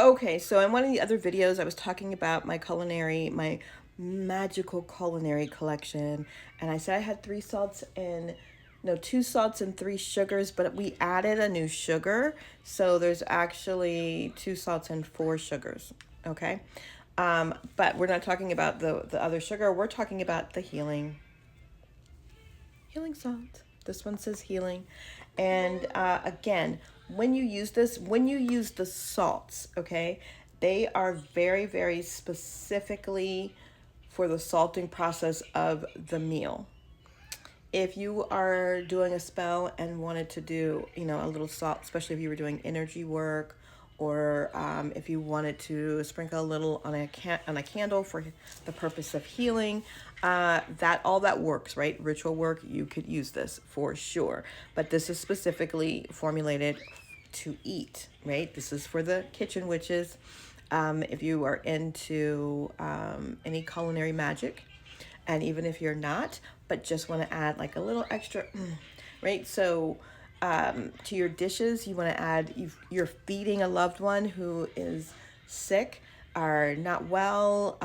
Okay, so in one of the other videos, I was talking about my magical culinary collection, and I said I had three salts and no, two salts and three sugars, but we added a new sugar, so there's actually two salts and four sugars. Okay, but we're not talking about the other sugar. We're talking about the healing salt. This one says healing. And again, when you use this, when you use the salts, okay, they are very, very specifically for the salting process of the meal. If you are doing a spell and wanted to do, a little salt, especially if you were doing energy work, or if you wanted to sprinkle a little on a candle for the purpose of healing, that all that works, right? Ritual work, you could use this for sure. But this is specifically formulated to eat, right? This is for the kitchen witches. If you are into any culinary magic, and even if you're not, but just want to add like a little extra, right? So to your dishes, you want to add, you're feeding a loved one who is sick, are not well,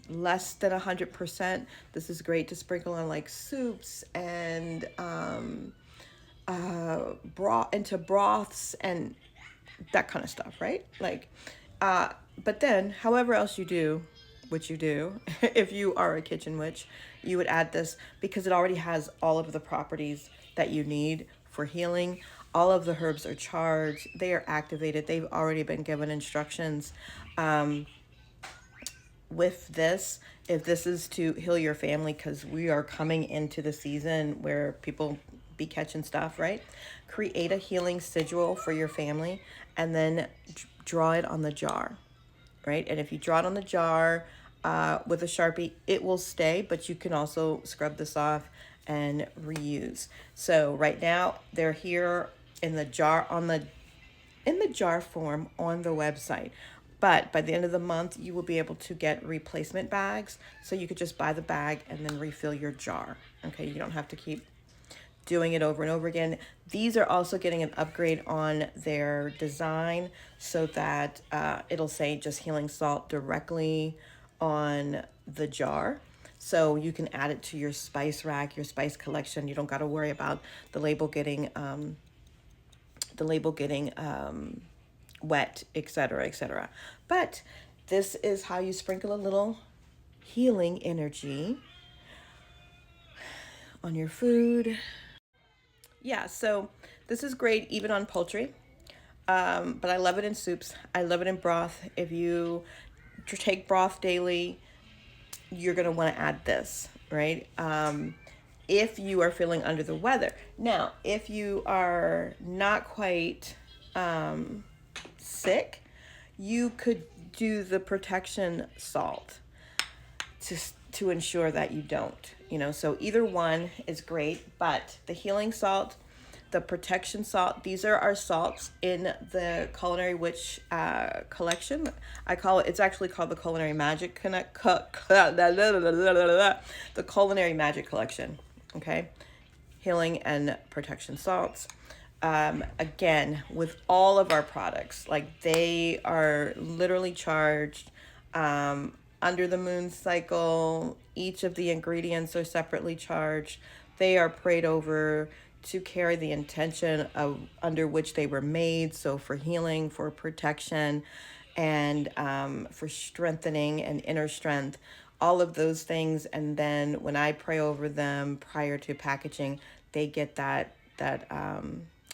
less than 100%. This is great to sprinkle on like soups and into broths and that kind of stuff, right? Like, but then, however else you do, which you do, if you are a kitchen witch, you would add this because it already has all of the properties that you need for healing. All of the herbs are charged, they are activated, they've already been given instructions. With this, if this is to heal your family, because we are coming into the season where people be catching stuff, right? Create a healing sigil for your family and then draw it on the jar, right? And if you draw it on the jar with a Sharpie, it will stay, but you can also scrub this off and reuse. So right now they're here in the jar in the jar form on the website. But by the end of the month, you will be able to get replacement bags. So you could just buy the bag and then refill your jar. Okay, you don't have to keep doing it over and over again. These are also getting an upgrade on their design so that it'll say just healing salt directly on the jar. So you can add it to your spice rack, your spice collection. You don't got to worry about the label getting wet, etc., etc. But this is how you sprinkle a little healing energy on your food. Yeah, so this is great even on poultry, but I love it in soups. I love it in broth. If you take broth daily, you're going to want to add this, right? If you are feeling under the weather. Now, if you are not quite sick, you could do the protection salt to ensure that you don't, so either one is great, but the healing salt, the protection salt, these are our salts in the Culinary Witch collection. It's actually called the Culinary Magic the Culinary Magic collection. Okay, healing and protection salts. Again, with all of our products, like they are literally charged under the moon cycle. Each of the ingredients are separately charged. They are prayed over to carry the intention of under which they were made. So for healing, for protection, and for strengthening and inner strength, all of those things. And then when I pray over them prior to packaging, they get that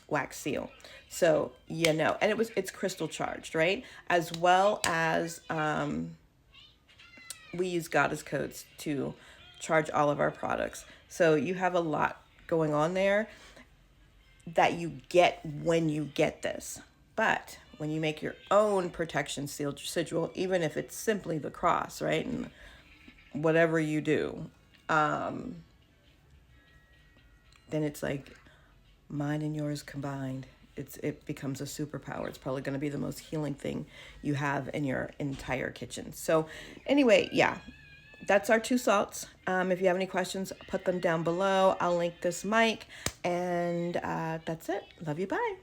wax seal. So and it's crystal charged, right? As well as we use goddess codes to charge all of our products. So you have a lot going on there that you get when you get this. But when you make your own protection sigil, even if it's simply the cross, right? And whatever you do, then it's like mine and yours combined. It becomes a superpower. It's probably going to be the most healing thing you have in your entire kitchen. So anyway, yeah, that's our two salts. If you have any questions, put them down below. I'll link this mic, and that's it. Love you. Bye.